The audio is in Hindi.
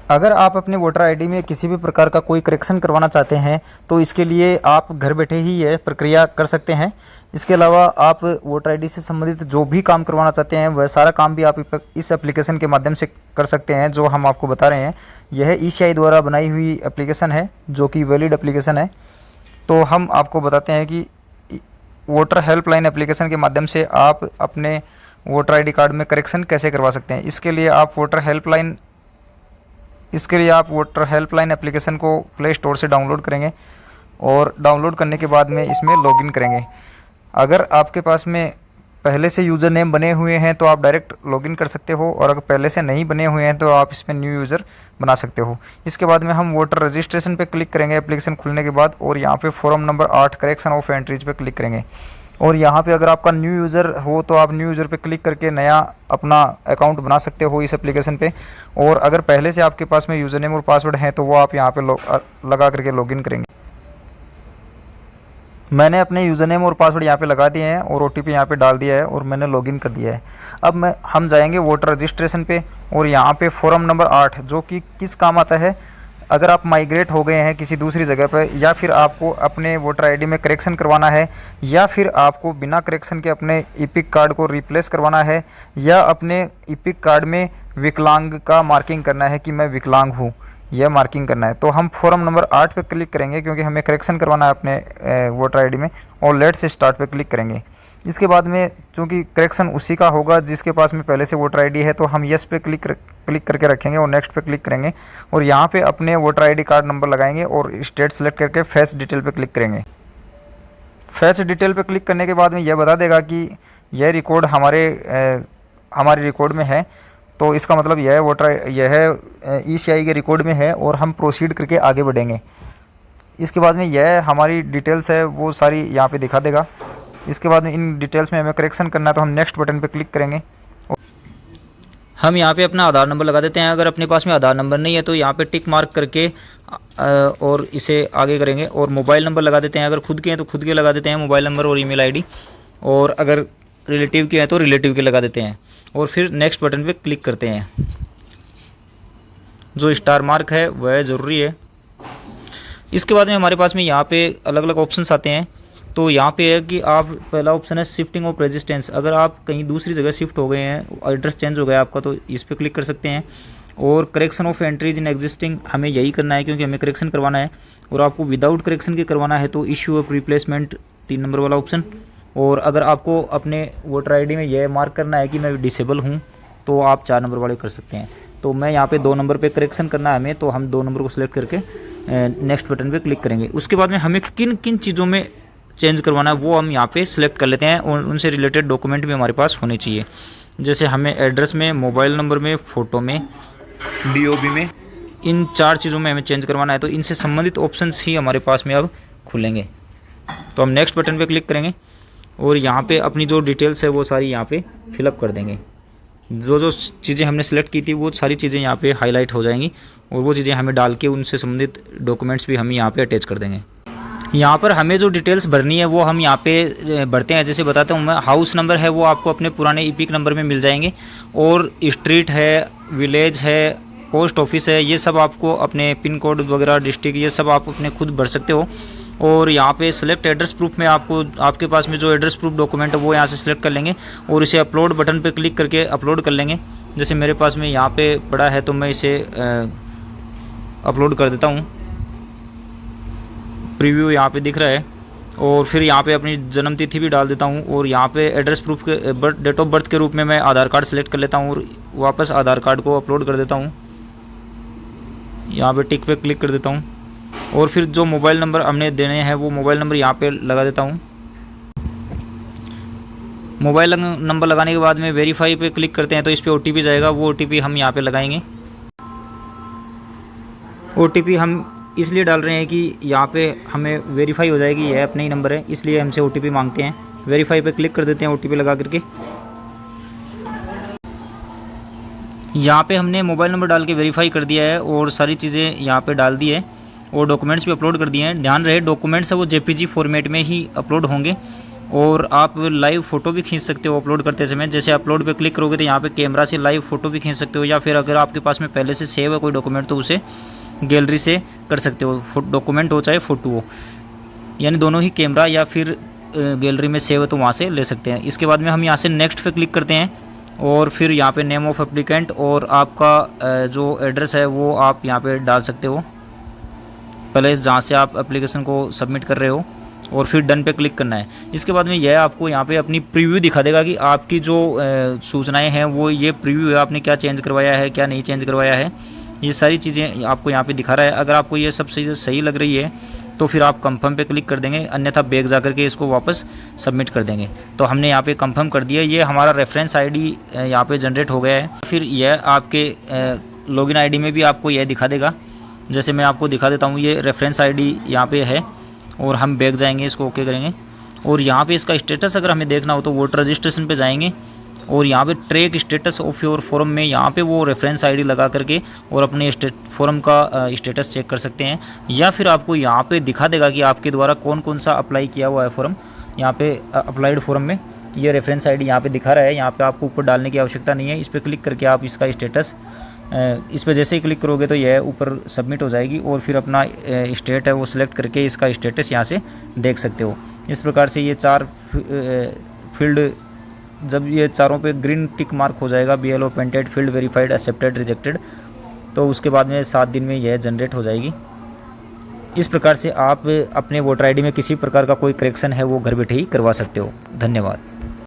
अगर आप अपने वोटर आईडी में किसी भी प्रकार का कोई करेक्शन करवाना चाहते हैं तो इसके लिए आप घर बैठे ही यह प्रक्रिया कर सकते हैं। इसके अलावा आप वोटर आईडी से संबंधित जो भी काम करवाना चाहते हैं वह सारा काम भी आप इस एप्लीकेशन के माध्यम से कर सकते हैं जो हम आपको बता रहे हैं। यह ईसीआई द्वारा बनाई हुई एप्लीकेशन है जो कि वैलिड एप्लीकेशन है। तो हम आपको बताते हैं कि वोटर हेल्पलाइन एप्लीकेशन के माध्यम से आप अपने वोटर आई कार्ड में करेक्शन कैसे करवा सकते हैं। इसके लिए आप वोटर हेल्पलाइन एप्लीकेशन को प्ले स्टोर से डाउनलोड करेंगे और डाउनलोड करने के बाद में इसमें लॉगिन करेंगे। अगर आपके पास में पहले से यूज़र नेम बने हुए हैं तो आप डायरेक्ट लॉगिन कर सकते हो, और अगर पहले से नहीं बने हुए हैं तो आप इसमें न्यू यूज़र बना सकते हो। इसके बाद में हम वोटर रजिस्ट्रेशन पे क्लिक करेंगे एप्लीकेशन खुलने के बाद, और यहाँ पे form number 8 correction of entries पे क्लिक करेंगे। और यहाँ पे अगर आपका न्यू यूज़र हो तो आप न्यू यूज़र पे क्लिक करके नया अपना अकाउंट बना सकते हो इस एप्लीकेशन पे। और अगर पहले से आपके पास में यूज़र नेम और पासवर्ड है तो वो आप यहाँ पे लगा करके लॉगिन करेंगे। मैंने अपने यूज़र नेम और पासवर्ड यहाँ पे लगा दिए हैं और ओटीपी यहाँ पे डाल दिया है और मैंने लॉगिन कर दिया है। अब हम जाएंगे वोटर रजिस्ट्रेशन पे, और यहाँ पे फॉर्म नंबर 8 जो कि किस काम आता है, अगर आप माइग्रेट हो गए हैं किसी दूसरी जगह पर, या फिर आपको अपने वोटर आईडी में करेक्शन करवाना है, या फिर आपको बिना करेक्शन के अपने ईपिक कार्ड को रिप्लेस करवाना है, या अपने ईपिक कार्ड में विकलांग का मार्किंग करना है कि मैं विकलांग हूँ, यह मार्किंग करना है, तो हम फॉर्म नंबर 8 पे क्लिक करेंगे क्योंकि हमें करेक्शन करवाना है अपने वोटर आईडी में, और लेट्स स्टार्ट पे क्लिक करेंगे। इसके बाद में चूँकि करेक्शन उसी का होगा जिसके पास में पहले से वोटर आईडी है, तो हम यस पे क्लिक करके रखेंगे और नेक्स्ट पे क्लिक करेंगे, और यहाँ पे अपने वोटर आईडी कार्ड नंबर लगाएंगे और स्टेट सेलेक्ट करके फेच डिटेल पे क्लिक करेंगे। फेच डिटेल पे क्लिक करने के बाद में यह बता देगा कि यह रिकॉर्ड हमारे रिकॉर्ड में है, तो इसका मतलब यह ईसीआई के रिकॉर्ड में है और हम प्रोसीड करके आगे बढ़ेंगे। इसके बाद में यह हमारी डिटेल्स है वो सारी यहाँ पे दिखा देगा। इसके बाद में इन डिटेल्स में हमें करेक्शन करना है तो हम नेक्स्ट बटन पे क्लिक करेंगे। हम यहाँ पे अपना आधार नंबर लगा देते हैं। अगर अपने पास में आधार नंबर नहीं है तो यहाँ पे टिक मार्क करके और इसे आगे करेंगे, और मोबाइल नंबर लगा देते हैं। अगर खुद के हैं तो खुद के लगा देते हैं मोबाइल नंबर और ईमेल आईडी, और अगर रिलेटिव के हैं तो रिलेटिव के लगा देते हैं, और फिर नेक्स्ट बटन पे क्लिक करते हैं। जो स्टार मार्क है वह ज़रूरी है। इसके बाद में हमारे पास में यहाँ पे अलग अलग ऑप्शंस आते हैं। तो यहाँ पे है कि आप, पहला ऑप्शन है शिफ्टिंग ऑफ रेजिस्टेंस। अगर आप कहीं दूसरी जगह शिफ्ट हो गए हैं, एड्रेस चेंज हो गया आपका, तो इस पर क्लिक कर सकते हैं। और correction of entries in existing, हमें यही करना है क्योंकि हमें करेक्शन करवाना है। और आपको विदाउट करेक्शन के करवाना है तो इश्यू ऑफ रिप्लेसमेंट 3 नंबर वाला ऑप्शन। और अगर आपको अपने वोटर आईडी में यह मार्क करना है कि मैं डिसेबल हूँ तो आप 4 नंबर वाले कर सकते हैं। तो मैं यहाँ पे 2 नंबर पे करेक्शन करना है हमें, तो हम 2 नंबर को सिलेक्ट करके नेक्स्ट बटन पे क्लिक करेंगे। उसके बाद में हमें किन किन चीज़ों में चेंज करवाना है वो हम यहाँ पे सिलेक्ट कर लेते हैं, और उनसे रिलेटेड डॉक्यूमेंट भी हमारे पास होने चाहिए। जैसे हमें एड्रेस में, मोबाइल नंबर में, फ़ोटो में, डीओबी में, इन 4 चीज़ों में हमें चेंज करवाना है। तो इनसे संबंधित ऑप्शंस ही हमारे पास में अब खुलेंगे। तो हम नेक्स्ट बटन पे क्लिक करेंगे और यहाँ पे अपनी जो डिटेल्स है वो सारी यहाँ पे फिलअप कर देंगे। जो जो चीज़ें हमने सेलेक्ट की थी वो सारी चीज़ें यहाँ पे हाईलाइट हो जाएंगी, और वो चीज़ें हमें डाल के उनसे संबंधित डॉक्यूमेंट्स भी हम यहाँ पे अटैच कर देंगे। यहाँ पर हमें जो डिटेल्स भरनी है वो हम यहाँ पे भरते हैं। जैसे बताता हूँ मैं, हाउस नंबर है वो आपको अपने पुराने ईपिक नंबर में मिल जाएंगे, और स्ट्रीट है, विलेज है, पोस्ट ऑफिस है, ये सब आपको अपने पिन कोड वगैरह, डिस्ट्रिक्ट, ये सब आप अपने खुद भर सकते हो। और यहाँ पे सिलेक्ट एड्रेस प्रूफ में आपको, आपके पास में जो एड्रेस प्रूफ डॉक्यूमेंट है वो यहाँ से सिलेक्ट कर लेंगे और इसे अपलोड बटन पे क्लिक करके अपलोड कर लेंगे। जैसे मेरे पास में यहाँ पे पड़ा है तो मैं इसे अपलोड कर देता हूँ। प्रीव्यू यहाँ पे दिख रहा है, और फिर यहाँ पे अपनी जन्म तिथि भी डाल देता हूँ, और यहाँ पे एड्रेस प्रूफ के डेट ऑफ बर्थ के रूप में मैं आधार कार्ड सेलेक्ट कर लेता हूँ और वापस आधार कार्ड को अपलोड कर देता हूँ। यहाँ पे टिक पे क्लिक कर देता हूँ, और फिर जो मोबाइल नंबर हमने देने हैं वो मोबाइल नंबर यहाँ पे लगा देता हूँ। मोबाइल नंबर लगाने के बाद में वेरीफाई पे क्लिक करते हैं तो इस पर ओटीपी जाएगा, वो ओटीपी हम यहाँ पे लगाएंगे। ओटीपी हम इसलिए डाल रहे हैं कि यहाँ पे हमें वेरीफाई हो जाएगी, यह अपना ही नंबर है, इसलिए हमसे ओटीपी मांगते हैं। वेरीफाई पे क्लिक कर देते हैं ओटीपी लगा करके। यहाँ पे हमने मोबाइल नंबर डाल के वेरीफाई कर दिया है और सारी चीज़ें यहाँ पे डाल दी है और डॉक्यूमेंट्स भी अपलोड कर दिए हैं। ध्यान रहे डॉक्यूमेंट्स है वो जेपीजी फॉर्मेट में ही अपलोड होंगे, और आप लाइव फ़ोटो भी खींच सकते हो अपलोड करते समय। जैसे अपलोड पे क्लिक करोगे तो यहाँ पे कैमरा से लाइव फ़ोटो भी खींच सकते हो, या फिर अगर आपके पास में पहले से सेव है कोई डॉक्यूमेंट तो उसे गैलरी से कर सकते हो। डॉक्यूमेंट हो चाहे फ़ोटो हो, यानी दोनों ही कैमरा या फिर गैलरी में सेव है तो वहाँ से ले सकते हैं। इसके बाद में हम यहाँ से नेक्स्ट पे क्लिक करते हैं और फिर यहाँ पे नेम ऑफ़ एप्लीकेंट और आपका जो एड्रेस है वो आप यहाँ पे डाल सकते हो, पहले जहाँ से आप एप्लीकेशन को सबमिट कर रहे हो, और फिर डन पे क्लिक करना है। इसके बाद में यह आपको यहाँ पे अपनी प्रीव्यू दिखा देगा कि आपकी जो सूचनाएं हैं वो ये प्रीव्यू है, आपने क्या चेंज करवाया है क्या नहीं चेंज करवाया है, ये सारी चीज़ें आपको यहाँ पे दिखा रहा है। अगर आपको ये सब चीज़ें सही लग रही है तो फिर आप कंफर्म पे क्लिक कर देंगे, अन्यथा बैक जा करके इसको वापस सबमिट कर देंगे। तो हमने यहाँ पे कंफर्म कर दिया, ये हमारा रेफरेंस आईडी यहाँ पे जनरेट हो गया है। फिर यह आपके लॉगिन आईडी में भी आपको यह दिखा देगा, जैसे मैं आपको दिखा देता हूँ। ये रेफरेंस आईडी यहाँ पे है और हम बैक जाएंगे, इसको ओके करेंगे और यहाँ पे इसका स्टेटस अगर हमें देखना हो तो वोटर रजिस्ट्रेशन पे जाएंगे और यहाँ पे track status of your form में यहाँ पे वो रेफरेंस आईडी लगा करके और अपने फॉर्म का स्टेटस चेक कर सकते हैं। या फिर आपको यहाँ पे दिखा देगा कि आपके द्वारा कौन कौन सा अप्लाई किया हुआ है फॉर्म। यहाँ पे अप्लाइड फॉर्म में ये रेफरेंस आईडी यहाँ पे दिखा रहा है, यहाँ पे आपको ऊपर डालने की आवश्यकता नहीं है। इस पर क्लिक करके आप इसका स्टेटस, इस पर जैसे ही क्लिक करोगे तो यह ऊपर सबमिट हो जाएगी और फिर अपना स्टेट है वो सिलेक्ट करके इसका स्टेटस यहाँ से देख सकते हो। इस प्रकार से ये 4 फील्ड, जब ये चारों पे ग्रीन टिक मार्क हो जाएगा, BLO painted, field verified, accepted, rejected, तो उसके बाद में 7 दिन में यह जनरेट हो जाएगी। इस प्रकार से आप अपने वोटर आईडी में किसी प्रकार का कोई करेक्शन है वो घर बैठे ही करवा सकते हो। धन्यवाद।